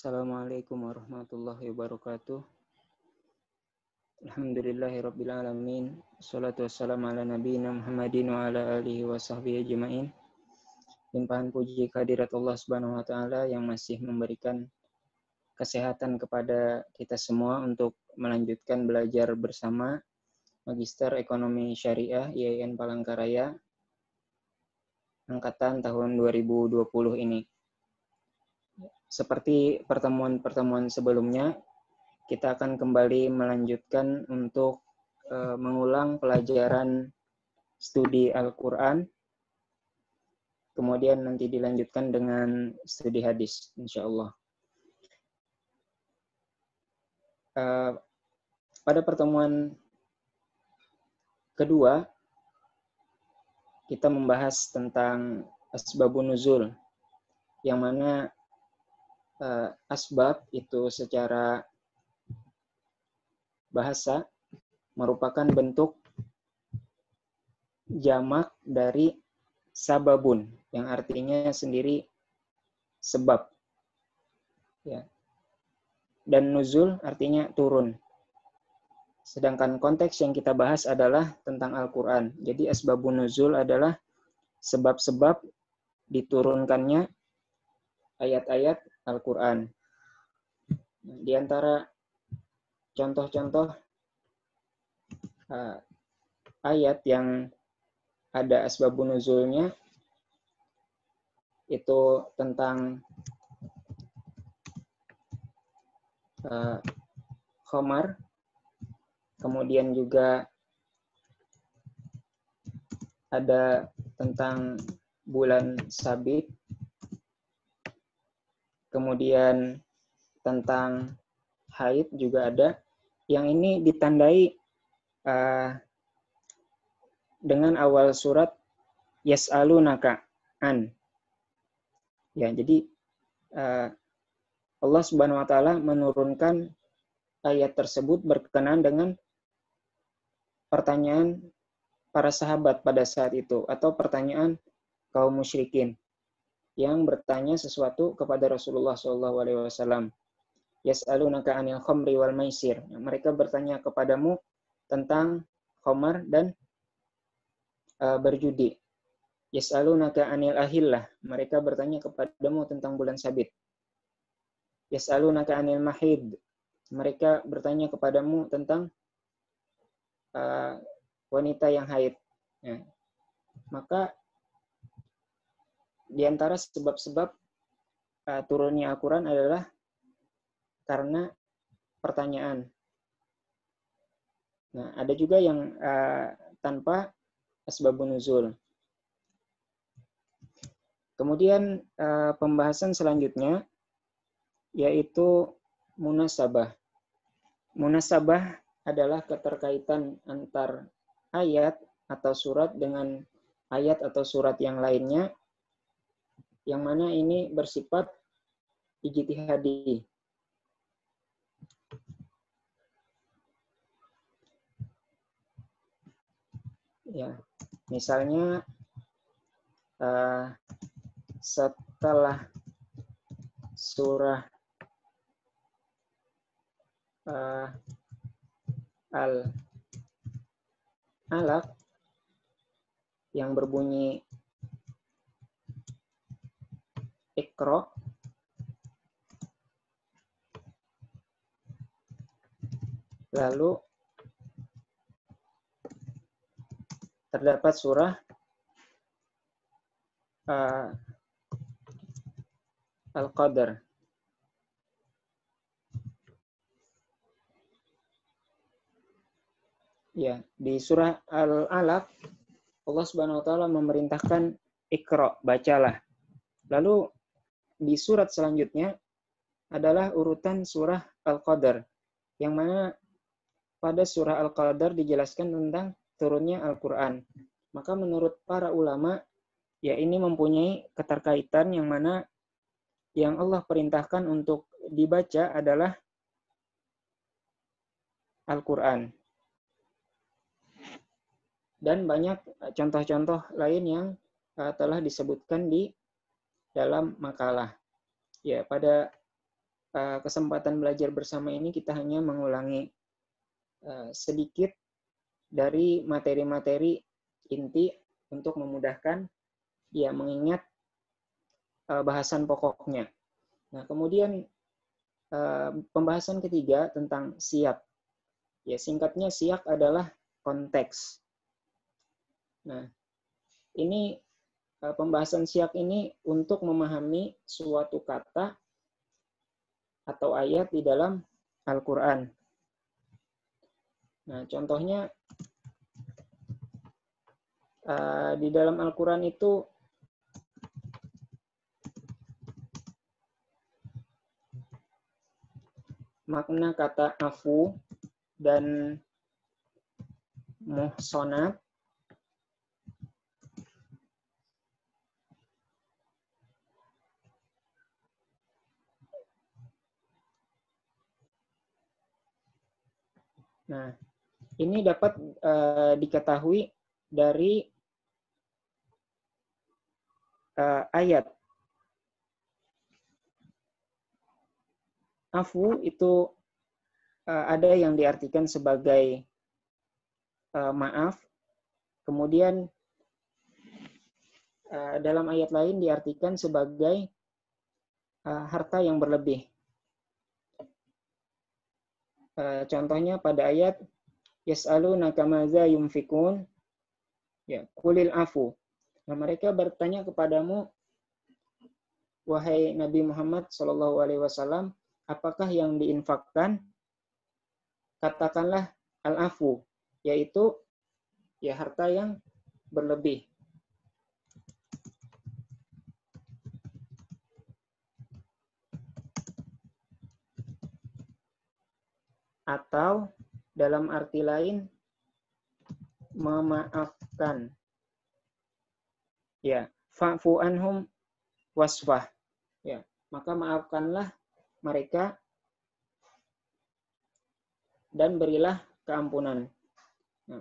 Assalamualaikum warahmatullahi wabarakatuh. Alhamdulillahirabbil alamin. Wassalatu wassalamu ala nabiyina Muhammadin wa ala alihi wa sahbihi ajmain. Limpahan puji kehadirat Allah Subhanahu wa taala yang masih memberikan kesehatan kepada kita semua untuk melanjutkan belajar bersama Magister Ekonomi Syariah IAIN Palangkaraya angkatan tahun 2020 ini. Seperti pertemuan-pertemuan sebelumnya, kita akan kembali melanjutkan untuk mengulang pelajaran studi Al-Quran, kemudian nanti dilanjutkan dengan studi hadis, insya Allah. Pada pertemuan kedua, kita membahas tentang asbabun nuzul, yang mana asbab itu secara bahasa merupakan bentuk jamak dari sababun, yang artinya sendiri sebab. Ya. Dan nuzul artinya turun. Sedangkan konteks yang kita bahas adalah tentang Al-Quran. Jadi asbabun nuzul adalah sebab-sebab diturunkannya ayat-ayat Al-Quran. Di antara contoh-contoh ayat yang ada asbabun nuzulnya itu tentang khamar, kemudian juga ada tentang bulan sabit, kemudian tentang haid juga ada, yang ini ditandai dengan awal surat yas'alunaka an. Ya, jadi Allah Subhanahu wa taala menurunkan ayat tersebut berkenaan dengan pertanyaan para sahabat pada saat itu, atau pertanyaan kaum musyrikin yang bertanya sesuatu kepada Rasulullah SAW. Yas'alunaka 'anil khamri wal maisir. Mereka bertanya kepadamu tentang khamar dan berjudi. Yas'alunaka 'anil ahillah. Mereka bertanya kepadamu tentang bulan sabit. Yas'alunaka 'anil mahid. Mereka bertanya kepadamu tentang wanita yang haid. Ya. Maka di antara sebab-sebab turunnya Al-Quran adalah karena pertanyaan. Nah, ada juga yang tanpa asbabun nuzul. Kemudian pembahasan selanjutnya yaitu munasabah. Munasabah adalah keterkaitan antar ayat atau surat dengan ayat atau surat yang lainnya, yang mana ini bersifat ijtihadi. Ya, misalnya setelah surah Al-Alaq yang berbunyi Iqra, lalu terdapat surah Al-Qadar. Ya, di surah Al-Alaq Allah Subhanahu wa taala memerintahkan Iqra, bacalah. Lalu di surat selanjutnya adalah urutan surah Al-Qadar, yang mana pada surah Al-Qadar dijelaskan tentang turunnya Al-Quran. Maka menurut para ulama, ya ini mempunyai keterkaitan, yang mana yang Allah perintahkan untuk dibaca adalah Al-Quran. Dan banyak contoh-contoh lain yang telah disebutkan di dalam makalah. Ya, pada kesempatan belajar bersama ini kita hanya mengulangi sedikit dari materi-materi inti untuk memudahkan ya mengingat bahasan pokoknya. Nah, kemudian pembahasan ketiga tentang siyak. Ya, singkatnya siyak adalah konteks. Nah, ini pembahasan siyak ini untuk memahami suatu kata atau ayat di dalam Al-Quran. Nah, contohnya di dalam Al-Quran itu makna kata afu dan muhsonat nah, ini dapat diketahui dari ayat. Afu itu ada yang diartikan sebagai maaf. Kemudian dalam ayat lain diartikan sebagai harta yang berlebih. Contohnya pada ayat yas'alunaka madza yunfikun ya qulil afu. Nah, mereka bertanya kepadamu wahai Nabi Muhammad SAW, apakah yang diinfakkan? Katakanlah al-afu, yaitu ya harta yang berlebih. Atau dalam arti lain memaafkan. Ya, fa'fu anhum wasfah. Ya, maka maafkanlah mereka dan berilah keampunan. Nah,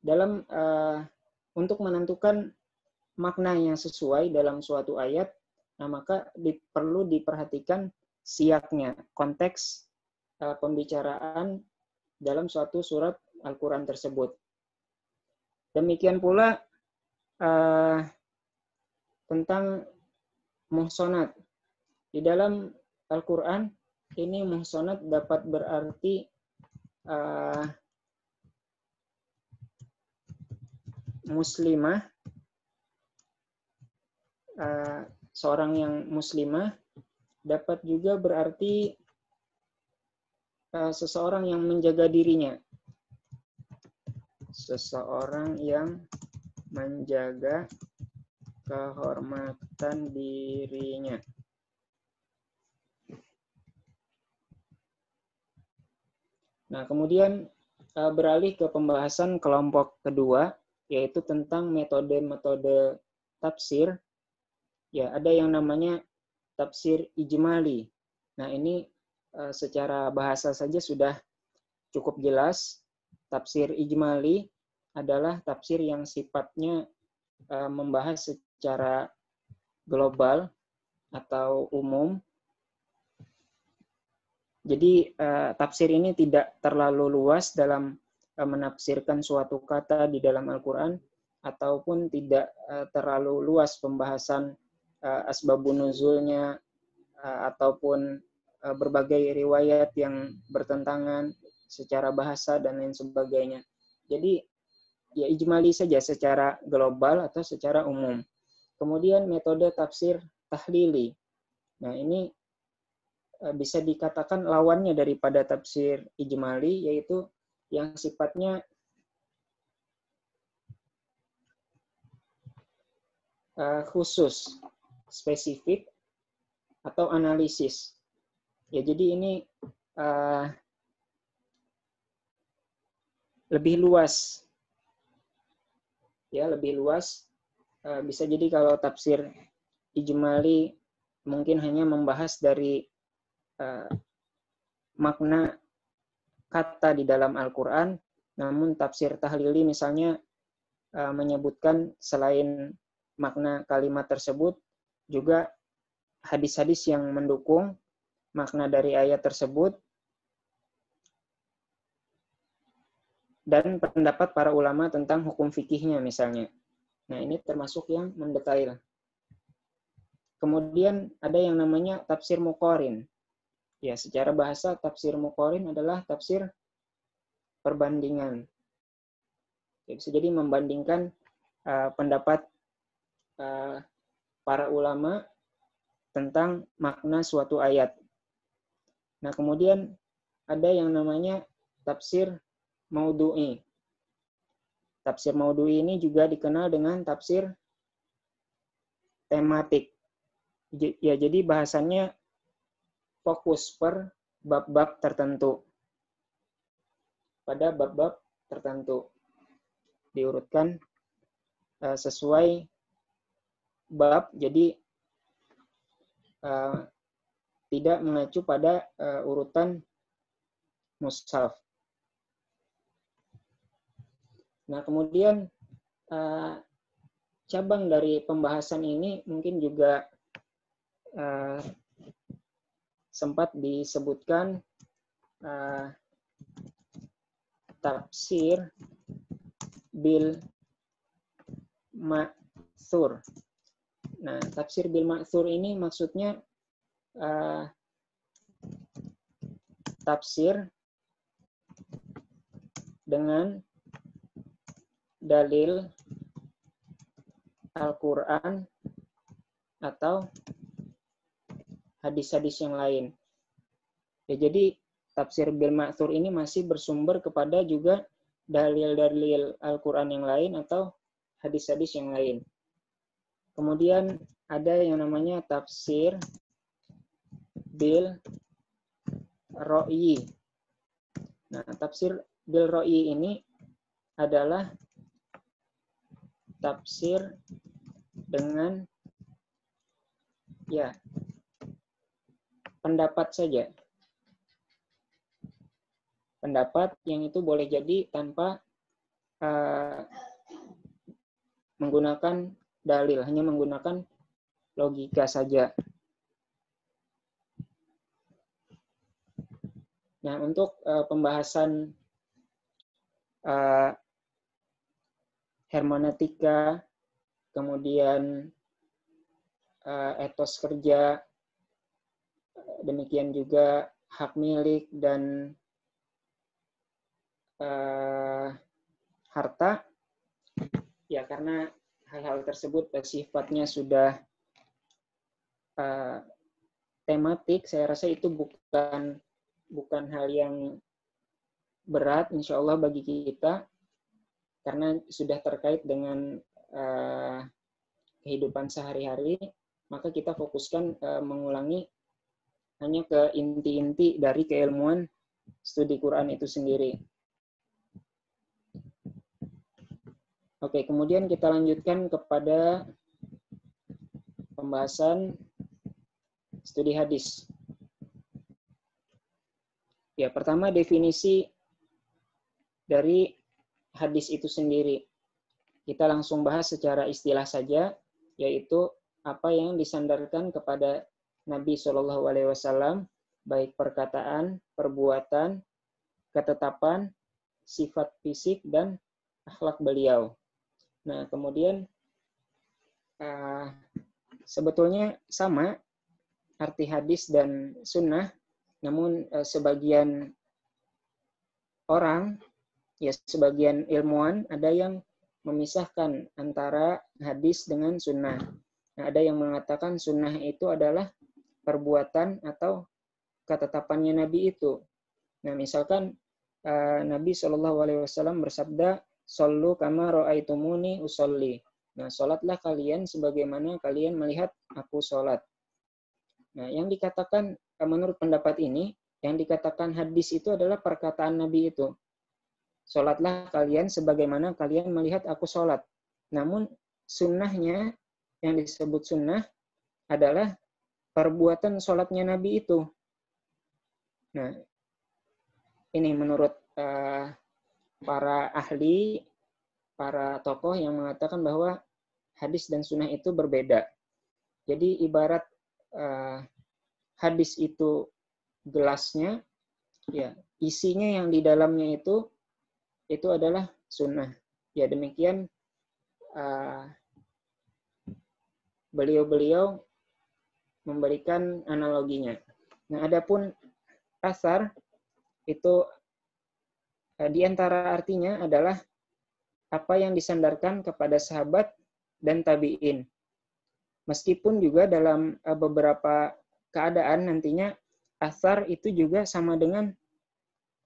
dalam untuk menentukan makna yang sesuai dalam suatu ayat, nah maka perlu diperhatikan siyaknya, konteks pembicaraan dalam suatu surat Al-Quran tersebut. Demikian pula tentang muhsonat. Di dalam Al-Quran, ini muhsonat dapat berarti muslimah, seorang yang muslimah, dapat juga berarti seseorang yang menjaga dirinya. Seseorang yang menjaga kehormatan dirinya. Nah, kemudian beralih ke pembahasan kelompok kedua, yaitu tentang metode-metode tafsir. Ya, ada yang namanya tafsir ijmali. Nah, ini secara bahasa saja sudah cukup jelas. Tafsir ijmali adalah tafsir yang sifatnya membahas secara global atau umum. Jadi tafsir ini tidak terlalu luas dalam menafsirkan suatu kata di dalam Al-Quran, ataupun tidak terlalu luas pembahasan asbabun nuzulnya, ataupun berbagai riwayat yang bertentangan secara bahasa dan lain sebagainya. Jadi ya ijmali saja secara global atau secara umum. Kemudian metode tafsir tahlili. Nah, ini bisa dikatakan lawannya daripada tafsir ijmali, yaitu yang sifatnya khusus, spesifik, atau analisis. Ya, jadi ini lebih luas. Ya, lebih luas. Bisa jadi kalau tafsir ijmali mungkin hanya membahas dari makna kata di dalam Al-Quran, namun tafsir tahlili misalnya menyebutkan selain makna kalimat tersebut juga hadis-hadis yang mendukung makna dari ayat tersebut, dan pendapat para ulama tentang hukum fikihnya misalnya. Nah, ini termasuk yang mendetail. Kemudian ada yang namanya tafsir muqarin. Ya, secara bahasa tafsir muqarin adalah tafsir perbandingan. Ya, bisa jadi membandingkan pendapat para ulama tentang makna suatu ayat. Nah, kemudian ada yang namanya tafsir maudhu'i. Tafsir maudhu'i ini juga dikenal dengan tafsir tematik. Ya, jadi bahasannya fokus per bab-bab tertentu. Pada bab-bab tertentu. Diurutkan sesuai bab, jadi tidak mengacu pada urutan mushaf. Nah, kemudian cabang dari pembahasan ini mungkin juga sempat disebutkan tafsir bil ma'thur. Nah, tafsir bil ma'thur ini maksudnya tafsir dengan dalil Al-Quran atau hadis-hadis yang lain. Ya, jadi tafsir bil ma'thur ini masih bersumber kepada juga dalil-dalil Al-Quran yang lain atau hadis-hadis yang lain. Kemudian ada yang namanya tafsir bil ro'yi. Nah, tafsir bil ro'yi ini adalah tafsir dengan pendapat saja. Pendapat yang itu boleh jadi tanpa menggunakan dalil, hanya menggunakan logika saja. Nah, untuk pembahasan hermeneutika, kemudian etos kerja, demikian juga hak milik dan harta, ya karena hal-hal tersebut sifatnya sudah tematik, saya rasa itu bukan hal yang berat insya Allah bagi kita, karena sudah terkait dengan kehidupan sehari-hari, maka kita fokuskan mengulangi hanya ke inti-inti dari keilmuan studi Quran itu sendiri. Oke, kemudian kita lanjutkan kepada pembahasan studi hadis. Ya, pertama definisi dari hadis itu sendiri. Kita langsung bahas secara istilah saja, yaitu apa yang disandarkan kepada Nabi SAW, baik perkataan, perbuatan, ketetapan, sifat fisik, dan akhlak beliau. Nah, kemudian sebetulnya sama arti hadis dan sunnah, namun sebagian orang, ya sebagian ilmuwan ada yang memisahkan antara hadis dengan sunnah. Nah, ada yang mengatakan sunnah itu adalah perbuatan atau ketetapannya Nabi itu. Nah, misalkan Nabi SAW bersabda, "Shollu kama ra'aitumuni usolli." Nah, sholatlah kalian sebagaimana kalian melihat aku sholat. Nah, yang dikatakan menurut pendapat ini, yang dikatakan hadis itu adalah perkataan Nabi itu. Sholatlah kalian sebagaimana kalian melihat aku sholat. Namun sunnahnya, yang disebut sunnah adalah perbuatan sholatnya Nabi itu. Nah, ini menurut para ahli, para tokoh yang mengatakan bahwa hadis dan sunnah itu berbeda. Jadi ibarat hadis itu gelasnya, ya isinya yang di dalamnya itu adalah sunnah. Ya demikian beliau-beliau memberikan analoginya. Nah, adapun asar itu di antara artinya adalah apa yang disandarkan kepada sahabat dan tabi'in. Meskipun juga dalam beberapa keadaan nantinya asar itu juga sama dengan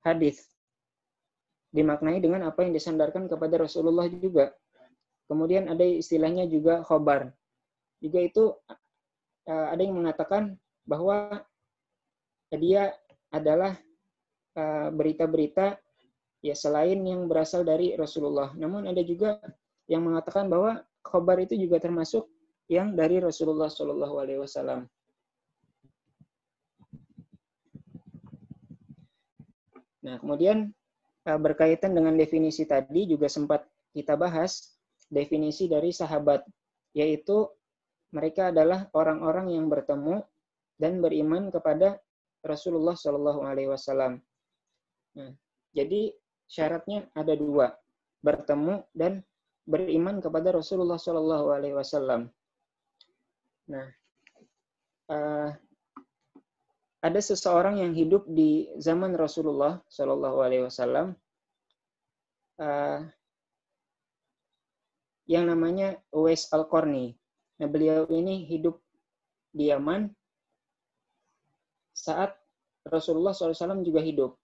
hadis. Dimaknai dengan apa yang disandarkan kepada Rasulullah juga. Kemudian ada istilahnya juga khobar. Juga itu ada yang mengatakan bahwa dia adalah berita-berita ya selain yang berasal dari Rasulullah. Namun ada juga yang mengatakan bahwa khobar itu juga termasuk yang dari Rasulullah Shallallahu Alaihi Wasallam. Nah, kemudian berkaitan dengan definisi tadi juga sempat kita bahas definisi dari sahabat, yaitu mereka adalah orang-orang yang bertemu dan beriman kepada Rasulullah Shallallahu Alaihi Wasallam. Nah, jadi syaratnya ada dua, bertemu dan beriman kepada Rasulullah Shallallahu Alaihi Wasallam. Nah, ada seseorang yang hidup di zaman Rasulullah Shallallahu Alaihi Wasallam yang namanya Uwais Al-Qarni. Nah, beliau ini hidup di Yaman saat Rasulullah SAW juga hidup.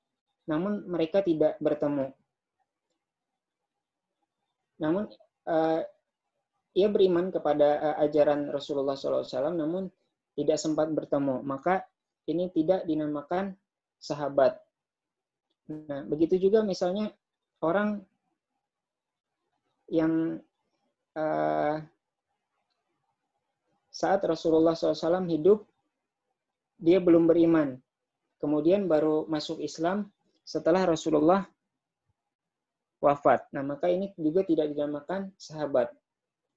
Namun mereka tidak bertemu. Namun ia beriman kepada ajaran Rasulullah SAW, namun tidak sempat bertemu. Maka ini tidak dinamakan sahabat. Nah, begitu juga misalnya orang yang saat Rasulullah SAW hidup, dia belum beriman. Kemudian baru masuk Islam setelah Rasulullah wafat. Nah, maka ini juga tidak dinamakan sahabat.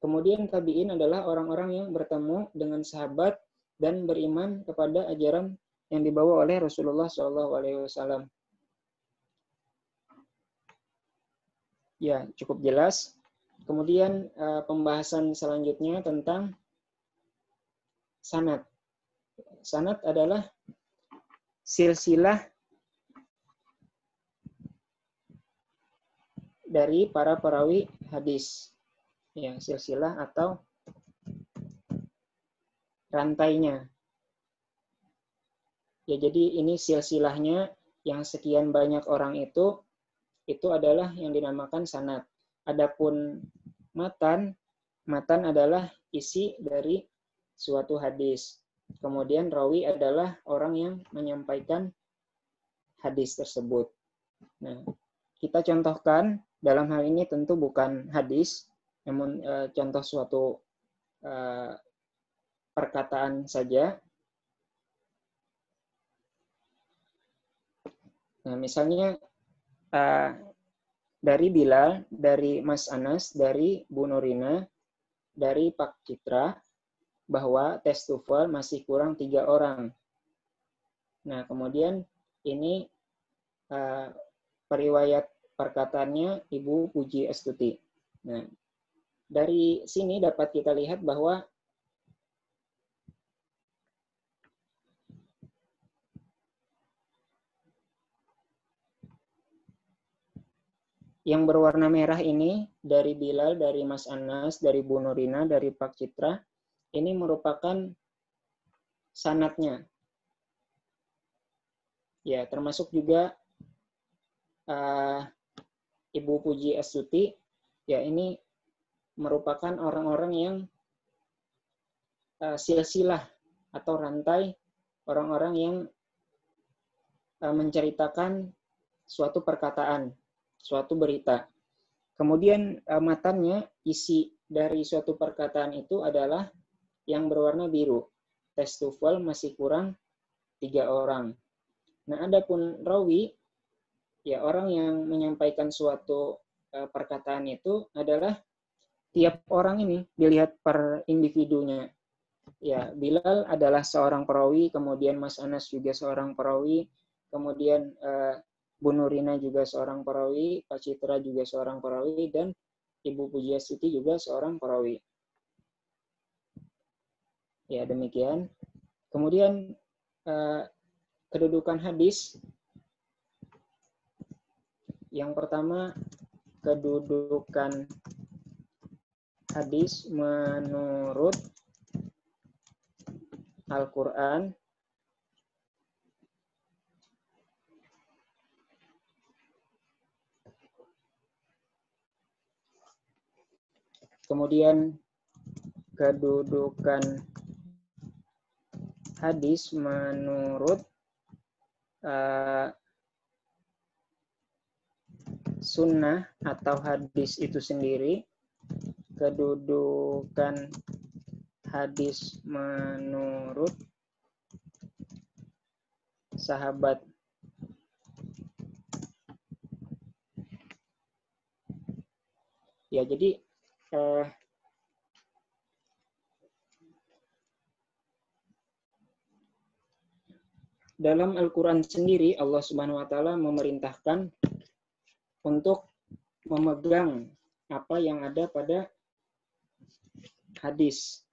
Kemudian tabi'in adalah orang-orang yang bertemu dengan sahabat dan beriman kepada ajaran yang dibawa oleh Rasulullah SAW. Ya, cukup jelas. Kemudian pembahasan selanjutnya tentang sanad. Sanad adalah silsilah dari para perawi hadis. Ya, silsilah atau rantainya. Ya, jadi ini silsilahnya yang sekian banyak orang itu adalah yang dinamakan sanad. Adapun matan adalah isi dari suatu hadis. Kemudian rawi adalah orang yang menyampaikan hadis tersebut. Nah, kita contohkan dalam hal ini tentu bukan hadis, namun contoh suatu perkataan saja. Nah, misalnya dari Bilal, dari Mas Anas, dari Bu Nurina, dari Pak Citra, bahwa tes TOEFL masih kurang 3 orang. Nah, kemudian ini periwayat perkataannya Ibu Puji Astuti. Nah, dari sini dapat kita lihat bahwa yang berwarna merah ini dari Bilal, dari Mas Anas, dari Bu Nurina, dari Pak Citra, ini merupakan sanadnya. Ya, termasuk juga Ibu Puji Astuti, ya ini merupakan orang-orang yang silsilah atau rantai orang-orang yang menceritakan suatu perkataan, suatu berita. Kemudian matannya, isi dari suatu perkataan itu adalah yang berwarna biru. Tes TOEFL masih kurang 3 orang. Nah, adapun rawi, ya orang yang menyampaikan suatu perkataan itu adalah tiap orang ini dilihat per individunya. Ya, Bilal adalah seorang perawi, kemudian Mas Anas juga seorang perawi, kemudian Bu Nurina juga seorang perawi, Pak Citra juga seorang perawi, dan Ibu Pujiastuti juga seorang perawi. Ya, demikian. Kemudian kedudukan hadis. Yang pertama, kedudukan hadis menurut Al-Quran kemudian kedudukan hadis menurut sunnah atau hadis itu sendiri, kedudukan hadis menurut sahabat ya. Jadi dalam Al-Quran sendiri Allah Subhanahu wa Ta'ala memerintahkan untuk memegang apa yang ada pada hadis.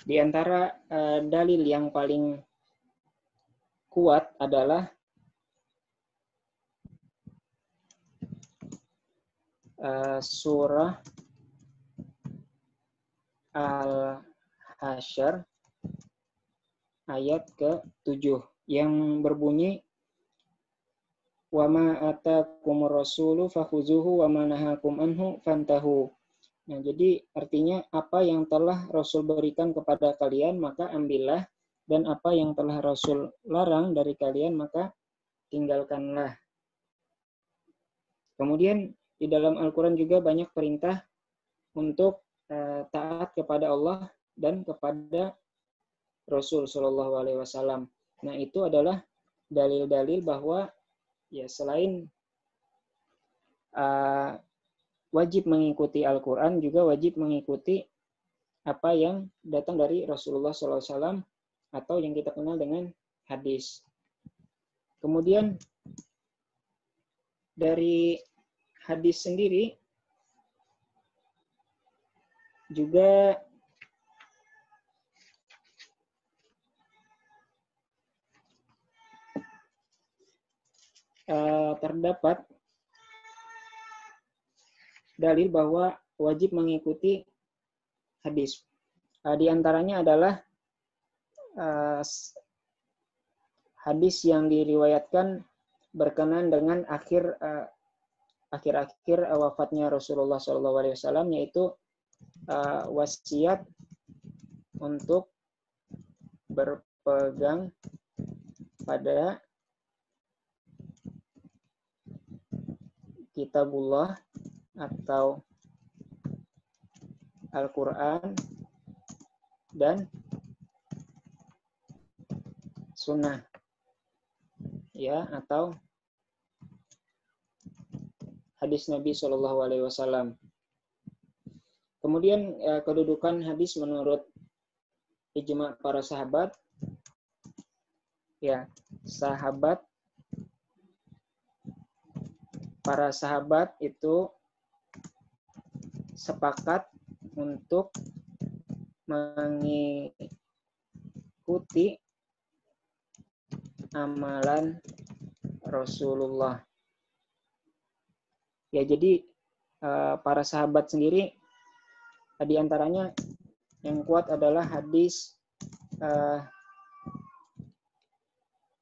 Di antara dalil yang paling kuat adalah surah Al-Hasyr ayat ke-7 yang berbunyi wa ma atakumur rasulu fakhuzuhu wa ma nahakum anhu fantahu. Nah, jadi artinya apa yang telah Rasul berikan kepada kalian maka ambillah, dan apa yang telah Rasul larang dari kalian maka tinggalkanlah. Kemudian di dalam Al-Quran juga banyak perintah untuk taat kepada Allah dan kepada Rasul Shallallahu Alaihi Wasallam. Nah, itu adalah dalil-dalil bahwa ya selain wajib mengikuti Al-Quran, juga wajib mengikuti apa yang datang dari Rasulullah SAW atau yang kita kenal dengan hadis. Kemudian dari hadis sendiri juga terdapat dalil bahwa wajib mengikuti hadis. Di antaranya adalah hadis yang diriwayatkan berkenan dengan akhir-akhir wafatnya Rasulullah SAW, yaitu wasiat untuk berpegang pada kitabullah atau Al-Quran dan sunnah, ya, atau hadis Nabi Shallallahu Alaihi Wasallam. Kemudian kedudukan hadis menurut ijma para sahabat, ya, para sahabat itu sepakat untuk mengikuti amalan Rasulullah. Ya, jadi para sahabat sendiri di antaranya yang kuat adalah hadis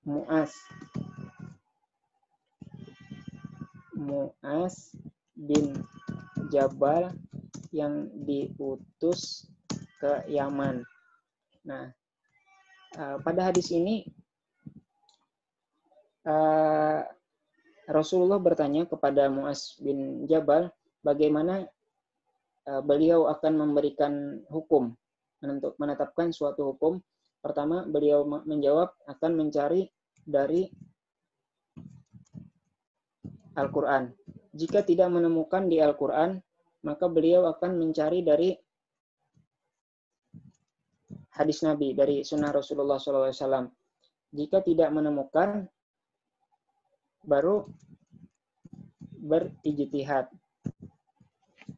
Mu'az bin Jabal yang diutus ke Yaman. Nah, pada hadis ini Rasulullah bertanya kepada Mu'adz bin Jabal bagaimana beliau akan memberikan hukum, menetapkan suatu hukum. Pertama, beliau menjawab akan mencari dari Al-Quran. Jika tidak menemukan di Al-Quran, maka beliau akan mencari dari hadis Nabi, dari sunnah Rasulullah SAW. Jika tidak menemukan, baru berijtihad.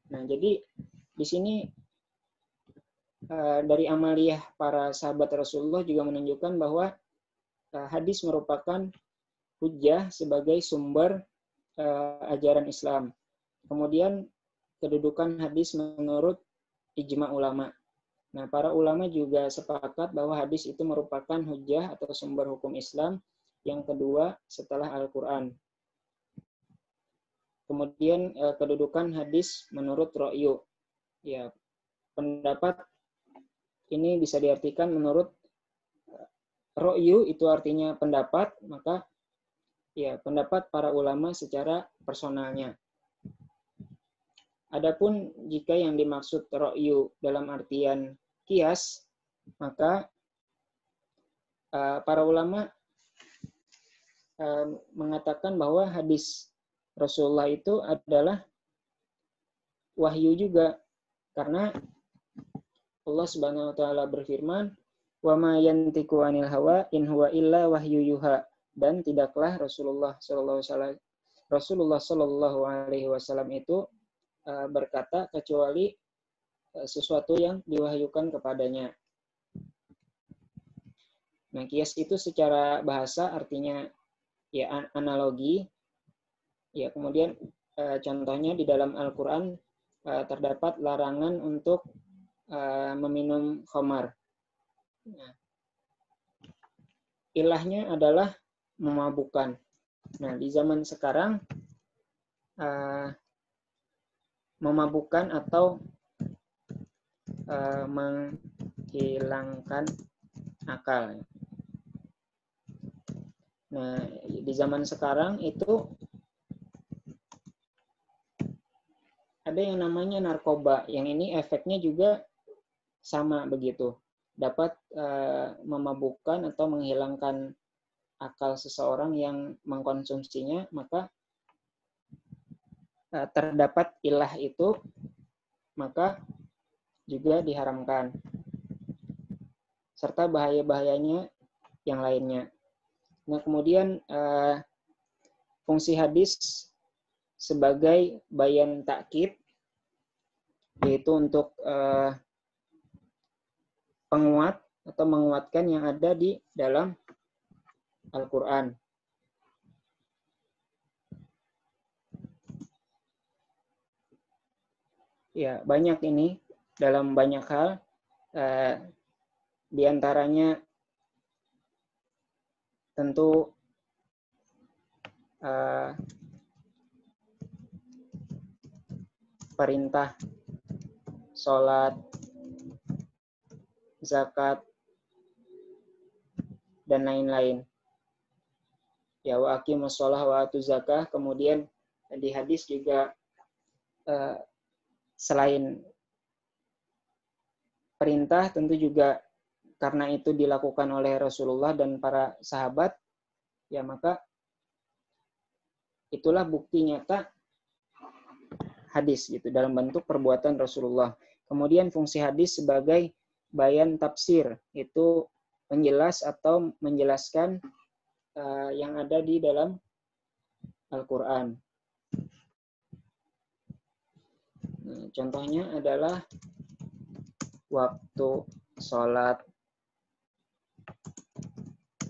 Nah, jadi di sini dari amaliyah para sahabat Rasulullah juga menunjukkan bahwa hadis merupakan hujjah sebagai sumber ajaran Islam. Kemudian kedudukan hadis menurut ijma ulama. Nah, para ulama juga sepakat bahwa hadis itu merupakan hujjah atau sumber hukum Islam yang kedua setelah Al-Quran. Kemudian kedudukan hadis menurut Ra'yu. Ya, pendapat ini bisa diartikan menurut Ra'yu itu artinya pendapat, maka ya pendapat para ulama secara personalnya. Adapun jika yang dimaksud Ra'yu dalam artian kias, maka para ulama mengatakan bahwa hadis Rasulullah itu adalah wahyu juga, karena Allah Subhanahu wa taala berfirman, "Wa ma yantiqu 'anil hawa in huwa illa wahyu yuha." Dan tidaklah Rasulullah sallallahu alaihi wasallam itu berkata kecuali sesuatu yang diwahyukan kepadanya. Nah, qiyas itu secara bahasa artinya ya analogi. Ya, kemudian contohnya di dalam Al-Quran terdapat larangan untuk meminum khamar. Nah, ilahnya adalah memabukkan. Nah, di zaman sekarang memabukkan atau menghilangkan akal. Nah, di zaman sekarang itu ada yang namanya narkoba, yang ini efeknya juga sama begitu, dapat memabukkan atau menghilangkan akal seseorang yang mengkonsumsinya, maka terdapat ilah itu, maka juga diharamkan, serta bahaya-bahayanya yang lainnya. Nah, kemudian fungsi hadis sebagai bayan takkid, yaitu untuk penguat atau menguatkan yang ada di dalam Al-Quran. Ya, banyak ini dalam banyak hal, di antaranya tentu perintah sholat, zakat, dan lain-lain. Ya, wa aqimus sholah wa atuz zakah. Kemudian di hadis juga selain perintah, tentu juga karena itu dilakukan oleh Rasulullah dan para sahabat, ya maka itulah bukti nyata hadis gitu dalam bentuk perbuatan Rasulullah. Kemudian fungsi hadis sebagai bayan tafsir, itu menjelas atau menjelaskan yang ada di dalam Al-Quran. Nah, contohnya adalah waktu sholat,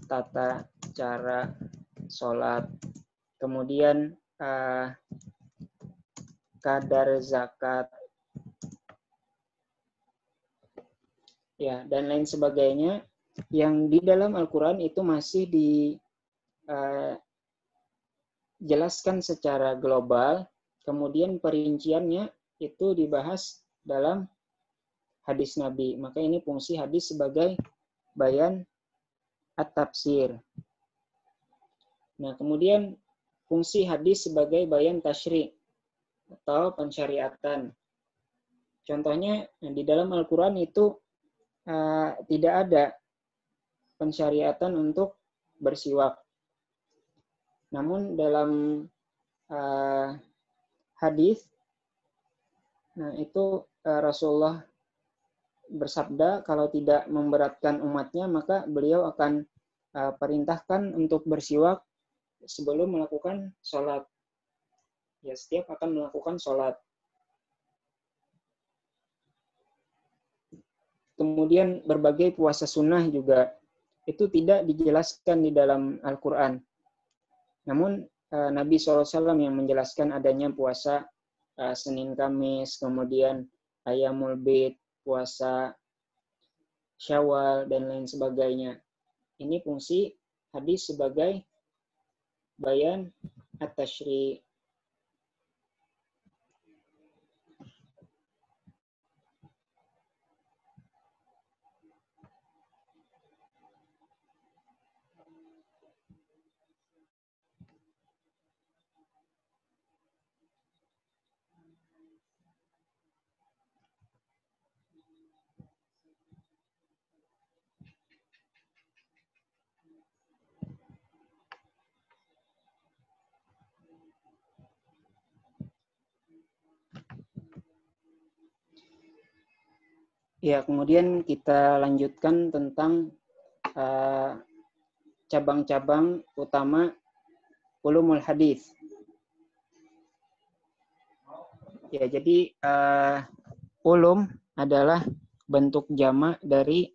tata cara sholat, kemudian kadar zakat, ya, dan lain sebagainya yang di dalam Al-Quran itu masih dijelaskan secara global, kemudian perinciannya itu dibahas dalam hadis Nabi. Maka ini fungsi hadis sebagai bayan at-tafsir. Nah, kemudian fungsi hadis sebagai bayan tasyri' atau pensyariatan. Contohnya di dalam Al-Quran itu tidak ada pensyariatan untuk bersiwak. Namun dalam hadis, nah itu Rasulullah bersabda kalau tidak memberatkan umatnya maka beliau akan perintahkan untuk bersiwak sebelum melakukan sholat. Ya, setiap akan melakukan sholat. Kemudian berbagai puasa sunnah juga itu tidak dijelaskan di dalam Al-Quran. Namun Nabi SAW yang menjelaskan adanya puasa Senin Kamis, kemudian Ayyamul Bid, puasa Syawal, dan lain sebagainya. Ini fungsi hadis sebagai bayan at-tasyri'. Ya, kemudian kita lanjutkan tentang cabang-cabang utama ulumul hadis. Ya, jadi ulum adalah bentuk jamak dari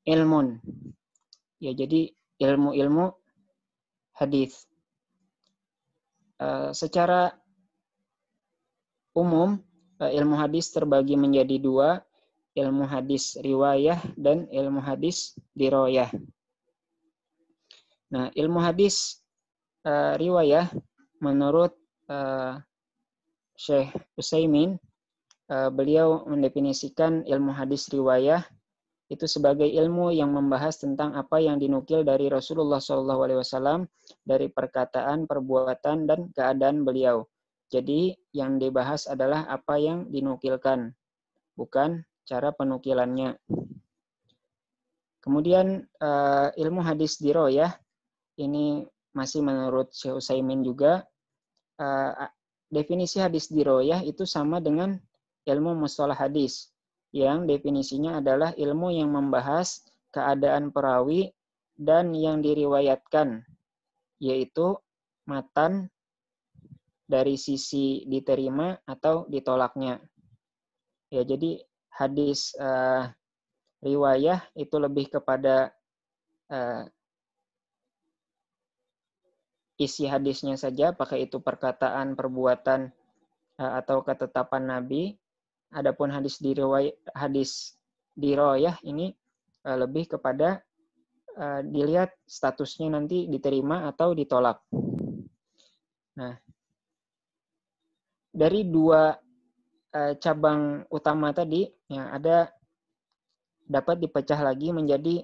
ilmun. Ya, jadi ilmu-ilmu hadis. Secara umum ilmu hadis terbagi menjadi dua, ilmu hadis riwayah dan ilmu hadis diroyah. Nah, ilmu hadis riwayah menurut Syekh Utsaimin, beliau mendefinisikan ilmu hadis riwayah itu sebagai ilmu yang membahas tentang apa yang dinukil dari Rasulullah SAW dari perkataan, perbuatan, dan keadaan beliau. Jadi yang dibahas adalah apa yang dinukilkan, bukan cara penukilannya. Kemudian ilmu hadis diroyah, ini masih menurut Syekh Utsaimin juga, definisi hadis diroyah itu sama dengan ilmu mustalah hadis, yang definisinya adalah ilmu yang membahas keadaan perawi dan yang diriwayatkan, yaitu matan dari sisi diterima atau ditolaknya. Ya, jadi hadis riwayah itu lebih kepada isi hadisnya saja, apakah itu perkataan, perbuatan, atau ketetapan Nabi. Adapun hadis diroyah ini lebih kepada dilihat statusnya nanti diterima atau ditolak. Nah, dari dua cabang utama tadi, ya, dapat dipecah lagi menjadi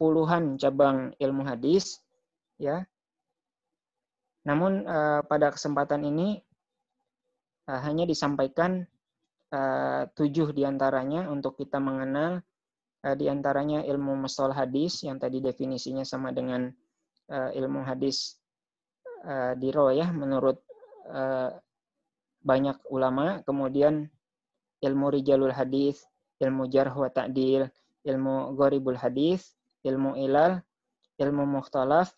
puluhan cabang ilmu hadis, ya. Namun pada kesempatan ini hanya disampaikan 7 diantaranya untuk kita mengenal, diantaranya ilmu mustalah hadis yang tadi definisinya sama dengan ilmu hadis diroyah menurut banyak ulama. Kemudian ilmu rijalul hadis, ilmu jarh wa ta'dil, ilmu gharibul hadis, ilmu ilal, ilmu mukhtalaf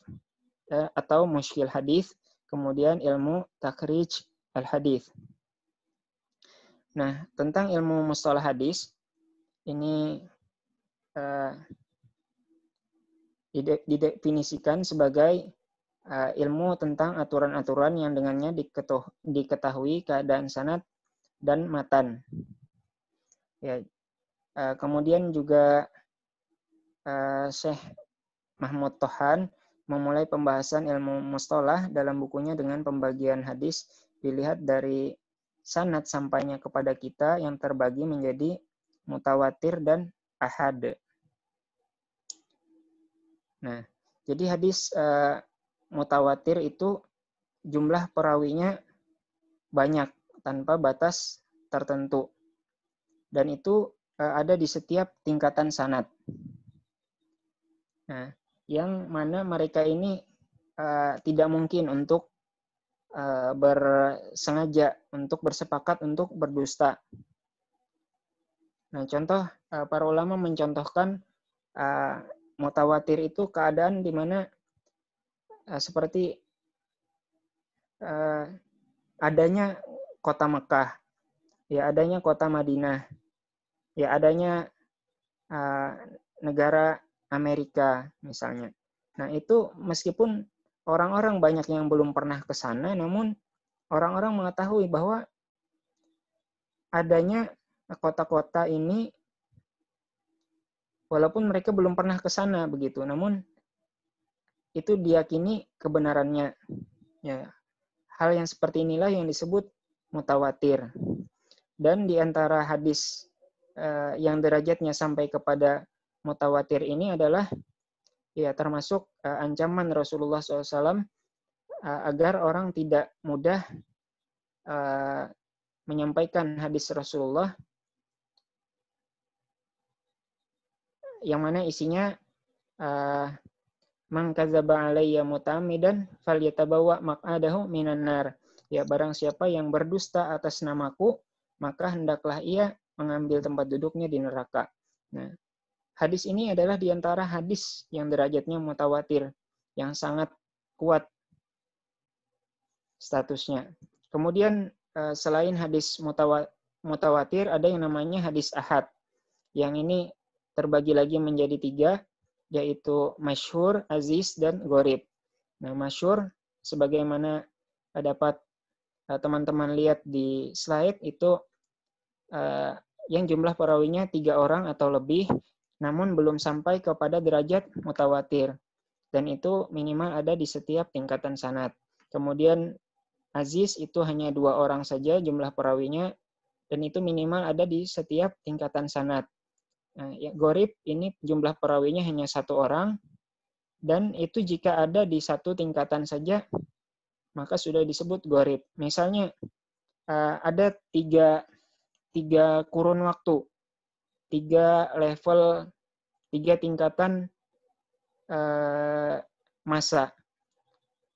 atau musykil hadis, kemudian ilmu takhrij al hadis. Nah, tentang ilmu mustalah hadis ini didefinisikan sebagai ilmu tentang aturan-aturan yang dengannya diketahui keadaan sanad dan matan. Ya, kemudian juga Syekh Mahmud Tohan memulai pembahasan ilmu mustalah dalam bukunya dengan pembagian hadis dilihat dari sanad sampainya kepada kita yang terbagi menjadi mutawatir dan ahad. Nah, jadi hadis mutawatir itu jumlah perawinya banyak tanpa batas tertentu. Dan itu ada di setiap tingkatan sanad. Nah, yang mana mereka ini tidak mungkin untuk bersengaja untuk bersepakat untuk berdusta. Nah, contoh para ulama mencontohkan mutawatir itu keadaan di mana seperti adanya kota Mekah, ya adanya kota Madinah, ya adanya negara Amerika misalnya. Nah, itu meskipun orang-orang banyak yang belum pernah ke sana, namun orang-orang mengetahui bahwa adanya kota-kota ini walaupun mereka belum pernah ke sana begitu, namun itu diyakini kebenarannya. Ya, hal yang seperti inilah yang disebut mutawatir. Dan di antara hadis yang derajatnya sampai kepada mutawatir ini adalah ya termasuk ancaman Rasulullah SAW agar orang tidak mudah menyampaikan hadis Rasulullah yang mana isinya man kadzaba alayya muta'ammidan falyatabawa maq'adahu minan nar. Ya, barang siapa yang berdusta atas namaku, maka hendaklah ia mengambil tempat duduknya di neraka. Nah, hadis ini adalah di antara hadis yang derajatnya mutawatir, yang sangat kuat statusnya. Kemudian selain hadis mutawatir, ada yang namanya hadis ahad. Yang ini terbagi lagi menjadi 3, yaitu masyhur, aziz, dan gharib. Nah, masyhur sebagaimana dapat teman-teman lihat di slide itu yang jumlah perawinya 3 orang atau lebih, namun belum sampai kepada derajat mutawatir. Dan itu minimal ada di setiap tingkatan sanad. Kemudian aziz itu hanya 2 orang saja jumlah perawinya, dan itu minimal ada di setiap tingkatan sanad. Nah, ya, gharib ini jumlah perawinya hanya 1 orang, dan itu jika ada di 1 tingkatan saja, maka sudah disebut gharib. Misalnya ada 3 kurun waktu, 3 level, 3 tingkatan masa.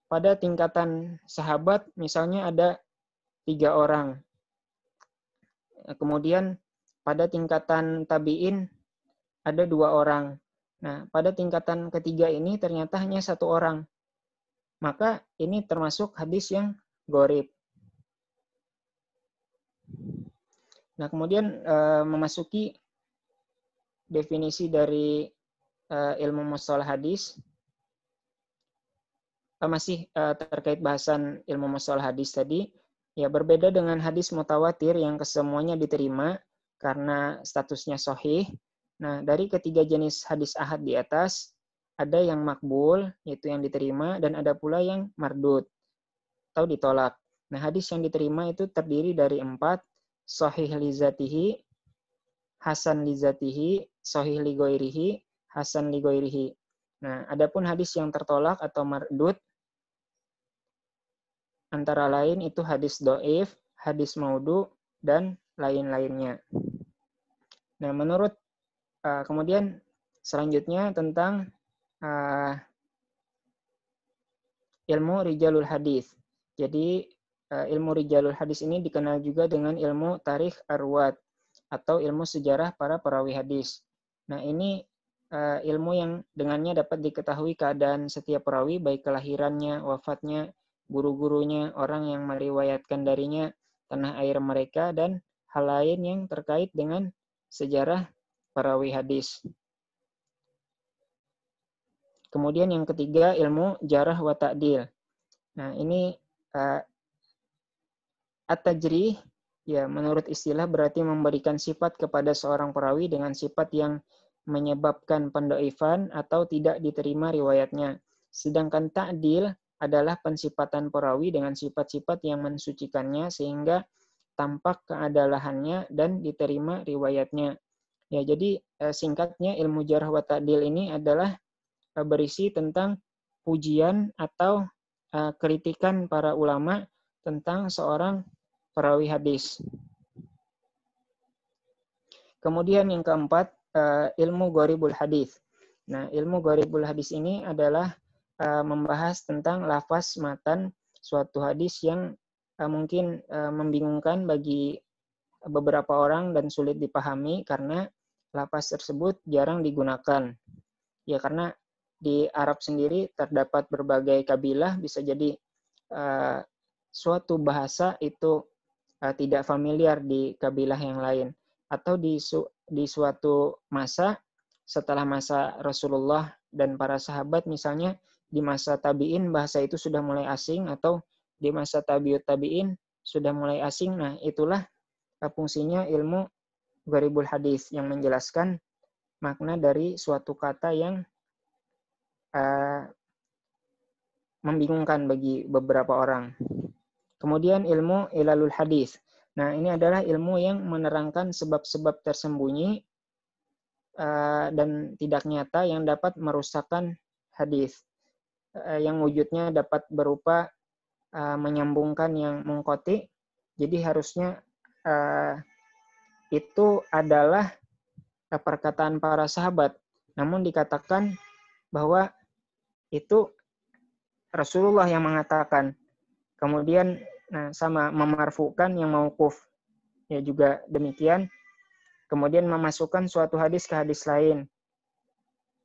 Pada tingkatan sahabat misalnya ada 3 orang. Kemudian pada tingkatan tabi'in ada 2 orang. Nah, pada tingkatan ketiga ini ternyata hanya 1 orang. Maka ini termasuk hadis yang gharib. Nah, kemudian memasuki definisi dari ilmu mustalah hadis. Masih terkait bahasan ilmu mustalah hadis tadi, ya berbeda dengan hadis mutawatir yang kesemuanya diterima karena statusnya sahih. Nah, dari ketiga jenis hadis ahad di atas, ada yang makbul, yaitu yang diterima, dan ada pula yang mardud, atau ditolak. Nah, hadis yang diterima itu terdiri dari 4, sahih li zatihi, hasan li zatihi, sahih li ghairihi, hasan li ghairihi. Nah, adapun hadis yang tertolak atau mardud, antara lain itu hadis do'if, hadis maudhu, dan lain-lainnya. Nah, menurut kemudian selanjutnya tentang ilmu rijalul hadis. Jadi ilmu rijalul hadis ini dikenal juga dengan ilmu tarikh arwat atau ilmu sejarah para perawi hadis. Nah, ini ilmu yang dengannya dapat diketahui keadaan setiap perawi, baik kelahirannya, wafatnya, guru-gurunya, orang yang meriwayatkan darinya, tanah air mereka, dan hal lain yang terkait dengan sejarah perawi hadis. Kemudian yang ketiga, ilmu jarah wa ta'dil. Nah, ini at-tajrih, ya menurut istilah berarti memberikan sifat kepada seorang perawi dengan sifat yang menyebabkan pendoifan atau tidak diterima riwayatnya. Sedangkan ta'dil adalah pensifatan perawi dengan sifat-sifat yang mensucikannya sehingga tampak keadalahannya dan diterima riwayatnya. Ya, jadi singkatnya ilmu jarh wa ta'dil ini adalah berisi tentang pujian atau kritikan para ulama tentang seorang perawi hadis. Kemudian yang keempat, ilmu gharibul hadis. Nah, ilmu gharibul hadis ini adalah membahas tentang lafaz matan suatu hadis yang mungkin membingungkan bagi beberapa orang dan sulit dipahami karena lafaz tersebut jarang digunakan. Ya, karena di Arab sendiri terdapat berbagai kabilah, bisa jadi suatu bahasa itu tidak familiar di kabilah yang lain. Atau di suatu masa setelah masa Rasulullah dan para sahabat, misalnya di masa tabi'in bahasa itu sudah mulai asing, atau di masa tabi'ut tabi'in sudah mulai asing. Nah, itulah fungsinya ilmu gharibul hadis yang menjelaskan makna dari suatu kata yang membingungkan bagi beberapa orang. Kemudian ilmu ilalul hadis. Nah, ini adalah ilmu yang menerangkan sebab-sebab tersembunyi dan tidak nyata yang dapat merusakkan hadis. Yang wujudnya dapat berupa menyambungkan yang mungkoti. Jadi harusnya itu adalah perkataan para sahabat. Namun dikatakan bahwa itu Rasulullah yang mengatakan. Kemudian sama memarfukan yang mauquf. Ya juga demikian. Kemudian memasukkan suatu hadis ke hadis lain.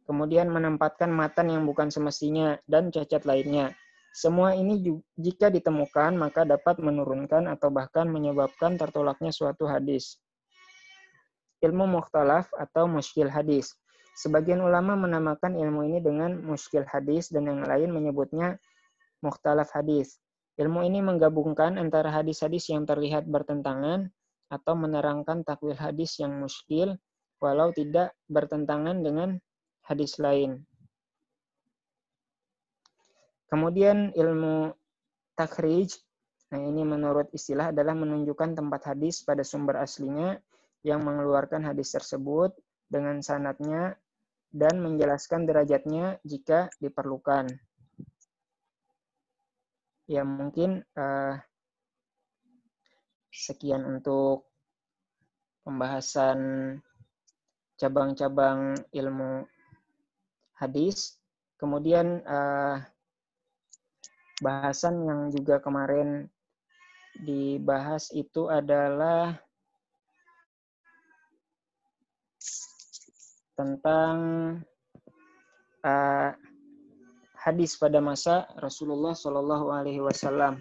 Kemudian menempatkan matan yang bukan semestinya dan cacat lainnya. Semua ini jika ditemukan maka dapat menurunkan atau bahkan menyebabkan tertolaknya suatu hadis. Ilmu mukhtalaf atau muskil hadis. Sebagian ulama menamakan ilmu ini dengan muskil hadis dan yang lain menyebutnya mukhtalaf hadis. Ilmu ini menggabungkan antara hadis-hadis yang terlihat bertentangan atau menerangkan takwil hadis yang muskil walau tidak bertentangan dengan hadis lain. Kemudian ilmu takhrij, nah ini menurut istilah adalah menunjukkan tempat hadis pada sumber aslinya yang mengeluarkan hadis tersebut dengan sanadnya dan menjelaskan derajatnya jika diperlukan. Ya mungkin sekian untuk pembahasan cabang-cabang ilmu hadis. Kemudian bahasan yang juga kemarin dibahas itu adalah tentang hadis pada masa Rasulullah Shallallahu Alaihi Wasallam.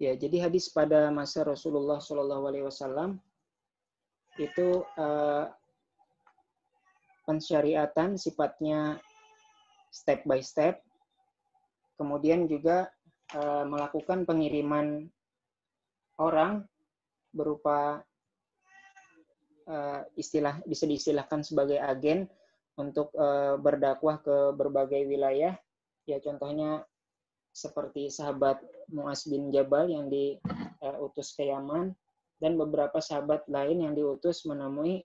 Ya, jadi hadis pada masa Rasulullah Shallallahu Alaihi Wasallam itu pensyariatan sifatnya step by step, kemudian juga melakukan pengiriman orang berupa bisa diistilahkan sebagai agen untuk berdakwah ke berbagai wilayah. Ya, contohnya seperti sahabat Mu'az bin Jabal yang diutus ke Yaman, dan beberapa sahabat lain yang diutus menemui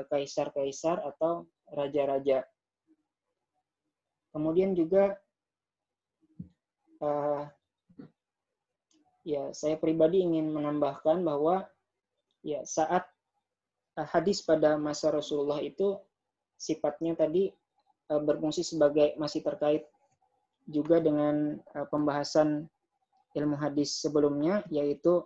kaisar-kaisar atau raja-raja. Kemudian juga ya saya pribadi ingin menambahkan bahwa ya saat hadis pada masa Rasulullah itu sifatnya tadi berfungsi sebagai masih terkait juga dengan pembahasan ilmu hadis sebelumnya, yaitu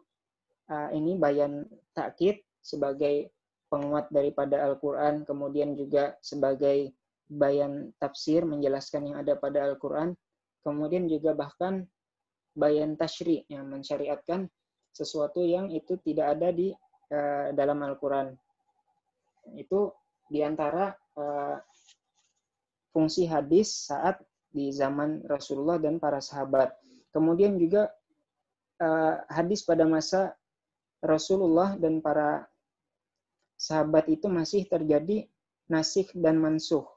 ini bayan takkid sebagai penguat daripada Al-Quran, kemudian juga sebagai bayan tafsir menjelaskan yang ada pada Al-Quran, kemudian juga bahkan bayan tasyri yang mensyariatkan sesuatu yang itu tidak ada di dalam Al-Quran. Itu diantara fungsi hadis saat di zaman Rasulullah dan para sahabat. Kemudian juga hadis pada masa Rasulullah dan para sahabat itu masih terjadi nasikh dan mansukh.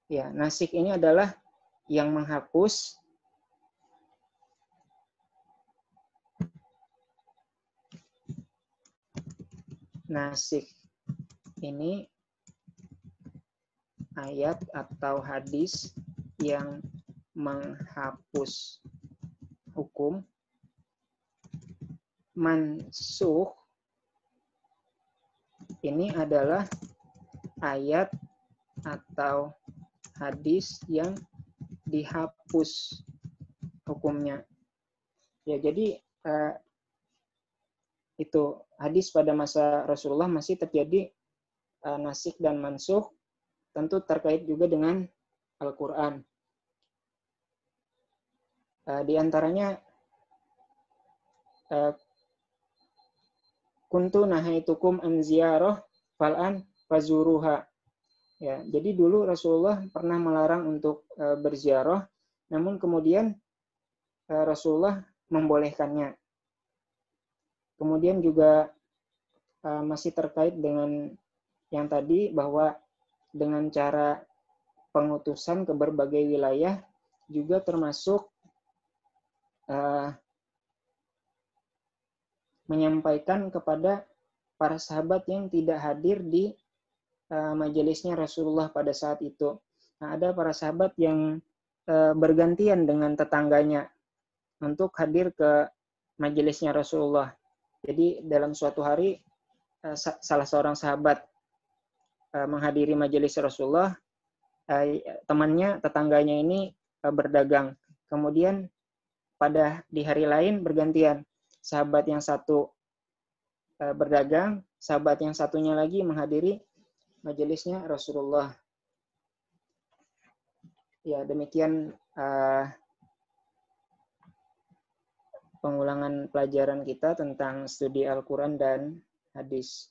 Ya, nasikh ini adalah yang menghapus, nasikh ini ayat atau hadis yang menghapus hukum. Mansukh ini adalah ayat atau hadis yang dihapus hukumnya. Ya, jadi itu hadis pada masa Rasulullah masih terjadi nasikh dan mansukh, tentu terkait juga dengan Al-Quran. Di antaranya kuntu nahaitukum an ziyarah fal'an fazuruha. Ya, jadi dulu Rasulullah pernah melarang untuk berziarah, namun kemudian Rasulullah membolehkannya. Kemudian juga masih terkait dengan yang tadi, bahwa dengan cara pengutusan ke berbagai wilayah juga termasuk menyampaikan kepada para sahabat yang tidak hadir di majelisnya Rasulullah pada saat itu. Nah, ada para sahabat yang bergantian dengan tetangganya untuk hadir ke majelisnya Rasulullah. Jadi dalam suatu hari salah seorang sahabat menghadiri majelis Rasulullah, temannya, tetangganya ini berdagang. Kemudian di hari lain bergantian. Sahabat yang satu berdagang, sahabat yang satunya lagi menghadiri majelisnya Rasulullah. Ya, demikian pengulangan pelajaran kita tentang studi Al-Quran dan hadis.